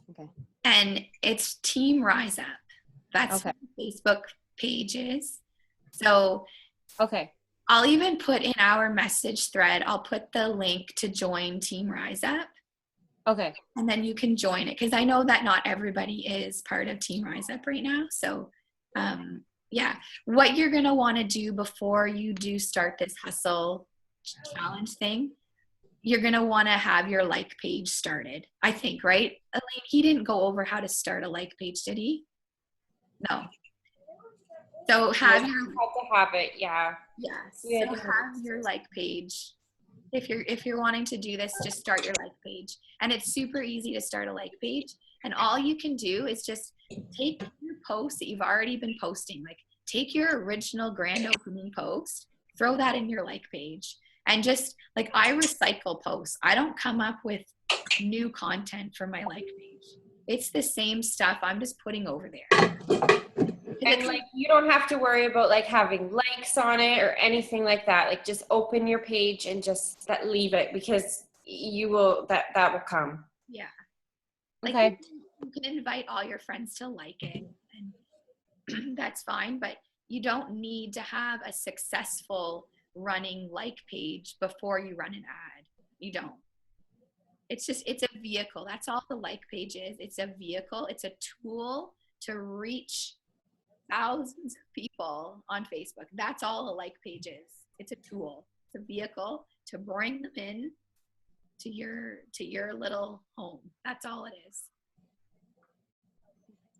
Speaker 7: Okay.
Speaker 1: And it's Team Rise Up. That's what the Facebook page is. So
Speaker 7: okay.
Speaker 1: I'll even put in our message thread, I'll put the link to join Team Rise Up.
Speaker 7: Okay.
Speaker 1: And then you can join it because I know that not everybody is part of Team Rise Up right now. So yeah, what you're going to want to do before you do start this hustle challenge thing, you're going to want to have your like page started, I think, right? Elaine, he didn't go over how to start a like page, did he? No. So have
Speaker 2: you
Speaker 1: your
Speaker 2: have to have it, yeah.
Speaker 1: Yes. Yeah, so have your like page. If you're wanting to do this, just start your like page. And it's super easy to start a like page. And all you can do is just take your posts that you've already been posting. Like take your original grand opening post, throw that in your like page. And just like I recycle posts. I don't come up with new content for my like page. It's the same stuff I'm just putting over there.
Speaker 2: And like you don't have to worry about like having likes on it or anything like that. Like just open your page and just leave it, because you will, that will come.
Speaker 1: Yeah. Like
Speaker 7: Okay.
Speaker 1: you can invite all your friends to like it, and that's fine, but you don't need to have a successful running like page before you run an ad. You don't. It's a vehicle. That's all the like page is. It's a vehicle. It's a tool to reach thousands of people on Facebook. That's all a like page is. It's a tool. It's a vehicle to bring them in to your little home. That's all it is.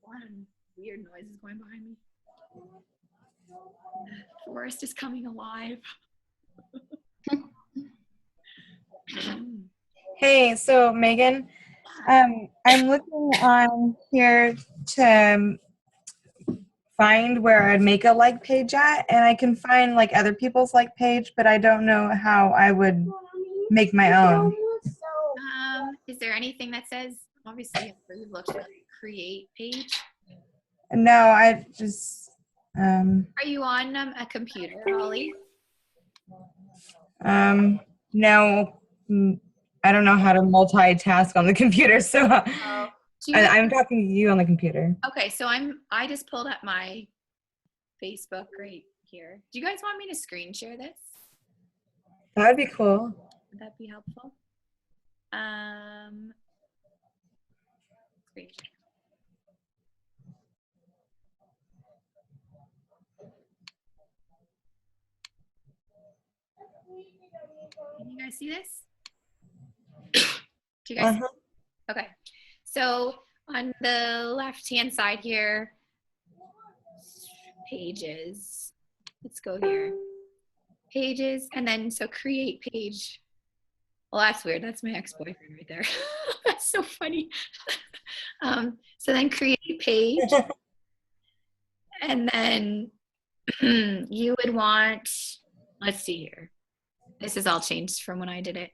Speaker 1: A lot of weird noises going behind me. The forest is coming alive.
Speaker 8: Hey, so Megan, I'm looking on here to find where I'd make a like page at, and I can find like other people's like page, but I don't know how I would make my own.
Speaker 1: Is there anything that says, obviously you've looked at create page?
Speaker 8: No, I just
Speaker 1: Are you on a computer, Holly?
Speaker 8: no, I don't know how to multitask on the computer, so I'm talking to you on the computer.
Speaker 1: Okay, so I just pulled up my Facebook right here. Do you guys want me to screen share this?
Speaker 8: That would be cool.
Speaker 1: Would that be helpful? Screen share. Can you guys see this? Do you guys? Okay. So on the left-hand side here, pages. Let's go here. Pages, and then so create page. Well, that's weird. That's my ex-boyfriend right there. That's so funny. So then create page. And then you would want, let's see here. This is all changed from when I did it.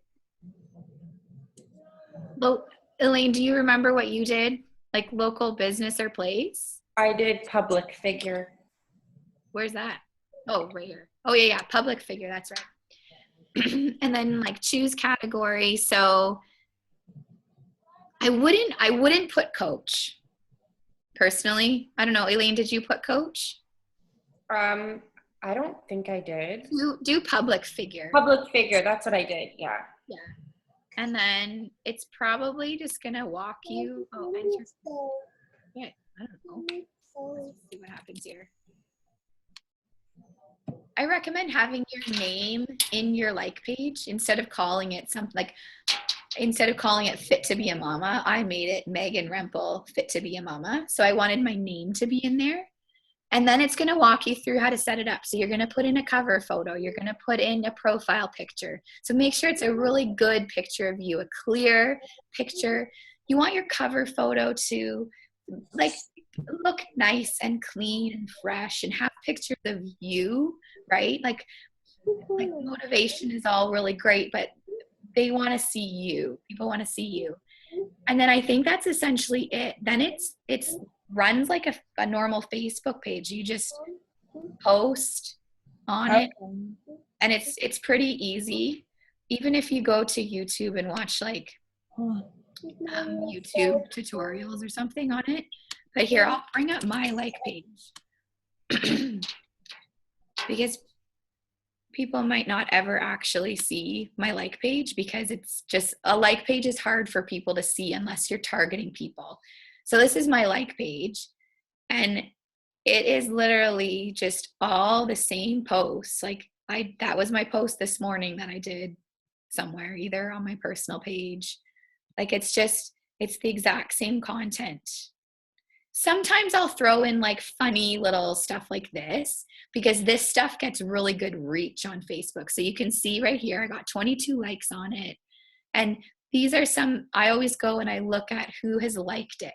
Speaker 1: Well, Elaine, do you remember what you did? Like local business or place?
Speaker 2: I did public figure.
Speaker 1: Where's that? Oh, right here. Oh, yeah, public figure. That's right. And then like choose category. So I wouldn't put coach personally. I don't know. Elaine, did you put coach?
Speaker 2: I don't think I did.
Speaker 1: Do public figure.
Speaker 2: Public figure. That's what I did. Yeah.
Speaker 1: Yeah. And then it's probably just going to walk you. Oh, enter. Yeah, I don't know. Let's see what happens here. I recommend having your name in your like page instead of calling it something like, instead of calling it Fit to Be a Mama, I made it Megan Rempel Fit to Be a Mama. So I wanted my name to be in there. And then it's going to walk you through how to set it up. So you're going to put in a cover photo. You're going to put in a profile picture. So make sure it's a really good picture of you, a clear picture. You want your cover photo to like look nice and clean and fresh and have pictures of you, right? Like motivation is all really great, but they want to see you. People want to see you. And then I think that's essentially it. Then it's runs like a normal Facebook page. You just post on it, and it's pretty easy. Even if you go to YouTube and watch like YouTube tutorials or something on it. But here, I'll bring up my like page because people might not ever actually see my like page because it's just a like page is hard for people to see unless you're targeting people. So this is my like page, and it is literally just all the same posts. Like that was my post this morning that I did somewhere, either on my personal page. Like it's the exact same content. Sometimes I'll throw in like funny little stuff like this because this stuff gets really good reach on Facebook. So you can see right here, I got 22 likes on it. And these are some, I always go and I look at who has liked it.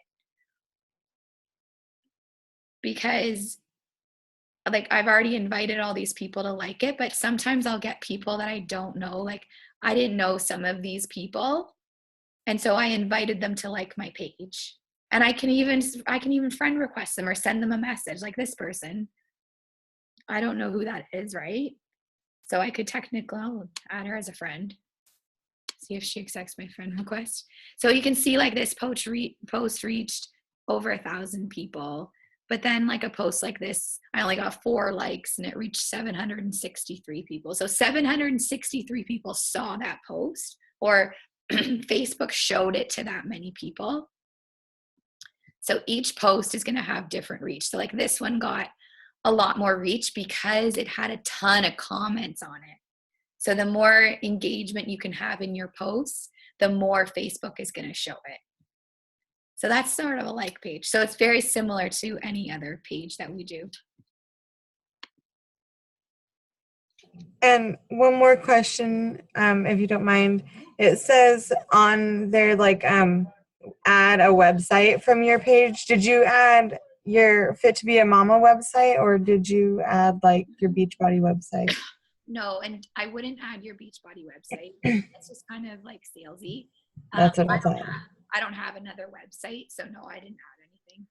Speaker 1: Because like I've already invited all these people to like it, but sometimes I'll get people that I don't know. Like I didn't know some of these people. And so I invited them to like my page. And I can even friend request them or send them a message like this person. I don't know who that is, right? So I could technically add her as a friend. see if she accepts my friend request. So you can see like this post reached over 1,000 people. But then like a post like this, I only got 4 likes and it reached 763 people. So 763 people saw that post, or Facebook showed it to that many people. So each post is going to have different reach. So like this one got a lot more reach because it had a ton of comments on it. So the more engagement you can have in your posts, the more Facebook is going to show it. So that's sort of a like page. So it's very similar to any other page that we do.
Speaker 8: And one more question, if you don't mind. It says on there, like, add a website from your page. Did you add your Fit to Be a Mama website, or did you add like your Beachbody website?
Speaker 1: No, and I wouldn't add your Beachbody website. It's just kind of like salesy.
Speaker 8: That's what I thought.
Speaker 1: I don't have another website, so no, I didn't add anything.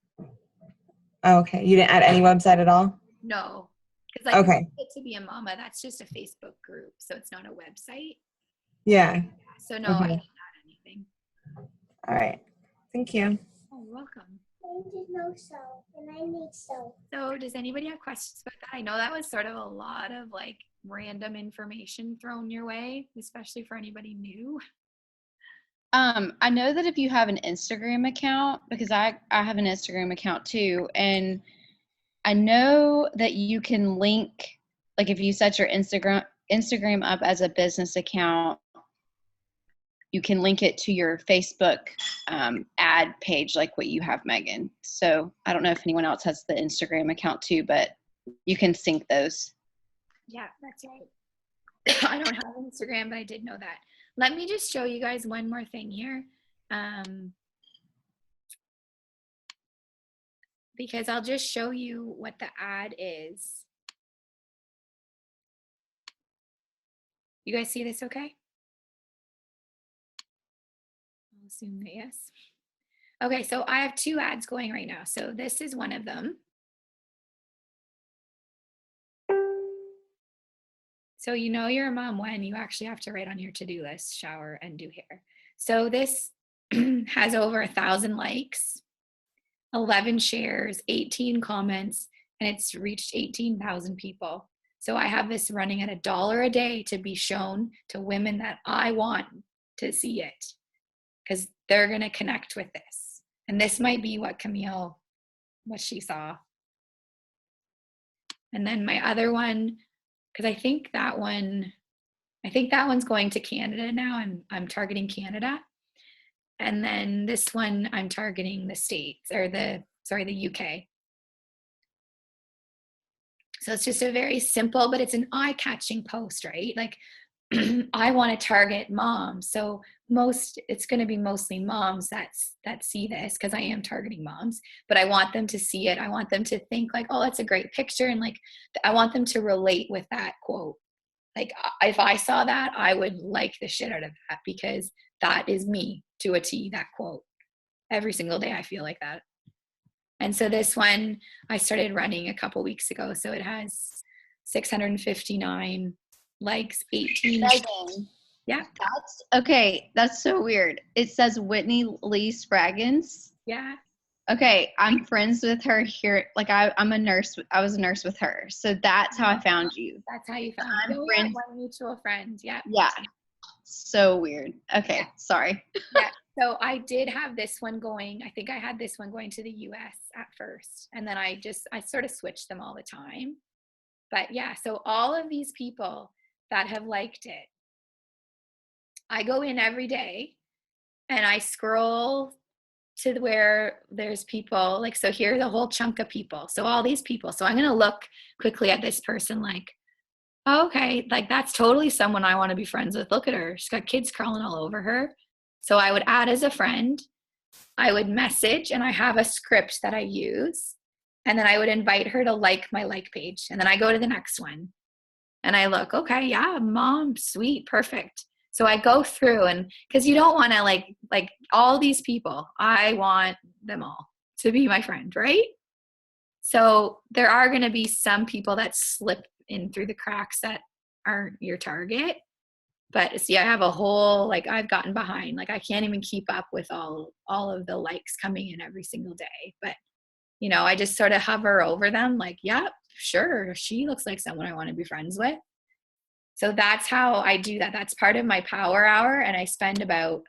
Speaker 8: Okay, you didn't add any website at all?
Speaker 1: No, because like
Speaker 8: okay.
Speaker 1: Fit to Be a Mama, that's just a Facebook group, so it's not a website.
Speaker 8: Yeah.
Speaker 1: So no, I didn't add anything.
Speaker 8: All right, thank you.
Speaker 1: Oh, you're welcome. So does anybody have questions about that? I know that was sort of a lot of like random information thrown your way, especially for anybody new.
Speaker 6: I know that if you have an Instagram account, because I have an Instagram account too, and I know that you can link, like if you set your Instagram up as a business account, you can link it to your Facebook ad page, like what you have, Megan. So I don't know if anyone else has the Instagram account too, but you can sync those.
Speaker 1: Yeah, that's right. I don't have Instagram, but I did know that. Let me just show you guys one more thing here. Because I'll just show you what the ad is. You guys see this okay? I'll assume that yes. Okay, so I have 2 ads going right now. So this is one of them. So you know you're a mom when you actually have to write on your to-do list, shower, and do hair. So this has over 1,000 likes, 11 shares, 18 comments, and it's reached 18,000 people. So I have this running at $1 a day to be shown to women that I want to see it, because they're going to connect with this. And this might be what Camille, what she saw. And then my other one, because I think that one's going to Canada now, and I'm targeting Canada. And then this one, I'm targeting the States, or the UK. So it's just a very simple, but it's an eye-catching post, right? Like, I want to target moms. So it's going to be mostly moms that see this, because I am targeting moms, but I want them to see it. I want them to think like, oh, that's a great picture. And like, I want them to relate with that quote. Like if I saw that, I would like the shit out of that, because that is me to a T, that quote. Every single day I feel like that. And so this one I started running a couple weeks ago. So it has 659 likes, 18.
Speaker 6: Megan,
Speaker 1: yeah.
Speaker 6: That's okay. That's so weird. It says Whitney Lee Spraggins.
Speaker 1: Yeah.
Speaker 6: Okay, I'm friends with her here. Like I'm a nurse. I was a nurse with her, so that's how I found you.
Speaker 1: That's how you found me. Yeah, one mutual friend. Yeah.
Speaker 6: Yeah. So weird. Okay, yeah. Sorry.
Speaker 1: Yeah. So I did have this one going. I think I had this one going to the US at first, and then I sort of switched them all the time. But yeah, so all of these people that have liked it, I go in every day and I scroll to where there's people, like, so here's a whole chunk of people. So all these people. So I'm going to look quickly at this person like, oh, okay, like that's totally someone I want to be friends with. Look at her. She's got kids crawling all over her. So I would add as a friend. I would message, and I have a script that I use. And then I would invite her to like my like page. And then I go to the next one. And I look, okay, yeah, mom, sweet, perfect. So I go through, and because you don't want to like all these people, I want them all to be my friend, right? So there are going to be some people that slip in through the cracks that aren't your target. But see, I have a whole, like, I've gotten behind. Like, I can't even keep up with all of the likes coming in every single day. But, you know, I just sort of hover over them like, yep, sure, she looks like someone I want to be friends with. So that's how I do that. That's part of my power hour. And I spend about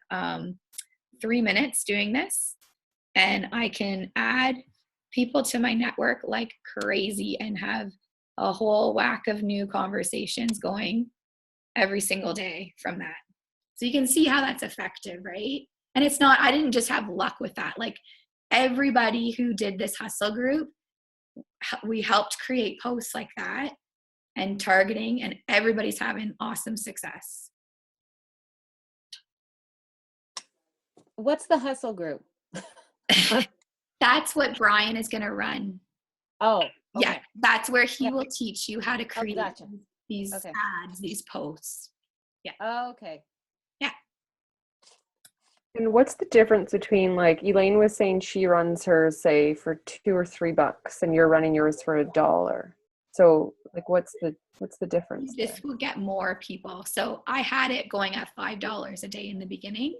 Speaker 1: 3 minutes doing this. And I can add people to my network like crazy and have a whole whack of new conversations going every single day from that. So you can see how that's effective, right? And it's not, I didn't just have luck with that. Like everybody who did this hustle group, we helped create posts like that and targeting, and everybody's having awesome success.
Speaker 7: What's the hustle group?
Speaker 1: That's what Brian is going to run.
Speaker 7: Oh, okay.
Speaker 1: Yeah, that's where he will teach you how to create these ads, these posts. Yeah.
Speaker 7: Oh, okay.
Speaker 1: Yeah.
Speaker 5: And what's the difference between, like, Elaine was saying she runs hers, say, for $2 or $3 and you're running yours for $1. So, like, what's the difference?
Speaker 1: This will get more people. So I had it going at $5 a day in the beginning,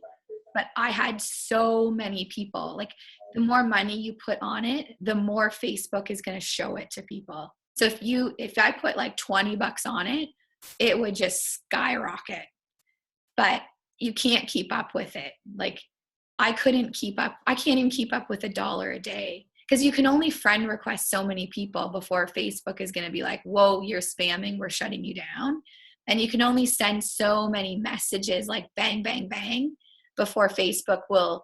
Speaker 1: but I had so many people. Like, the more money you put on it, the more Facebook is going to show it to people. So if I put like $20 on it, it would just skyrocket. But you can't keep up with it. Like, I couldn't keep up. I can't even keep up with $1 a day, because you can only friend request so many people before Facebook is going to be like, whoa, you're spamming, we're shutting you down. And you can only send so many messages, like bang, bang, bang, before Facebook will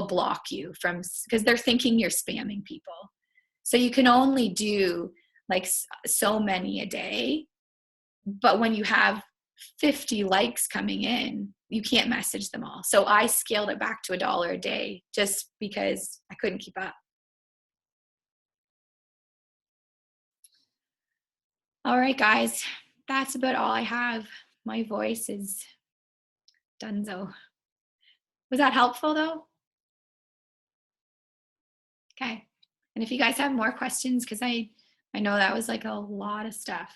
Speaker 1: block you from, because they're thinking you're spamming people. So you can only do like so many a day. But when you have 50 likes coming in, you can't message them all. So I scaled it back to $1 a day just because I couldn't keep up. All right, guys, that's about all I have. My voice is donezo. Was that helpful though? Okay. And if you guys have more questions, because I know that was like a lot of stuff,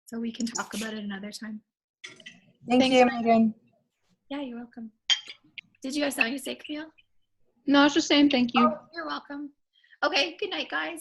Speaker 1: so we can talk about it another time.
Speaker 8: Thank you, Megan.
Speaker 1: Yeah, you're welcome. Did you have something to say, Camille?
Speaker 6: No, I was just saying thank you.
Speaker 1: Oh, you're welcome. Okay, good night, guys.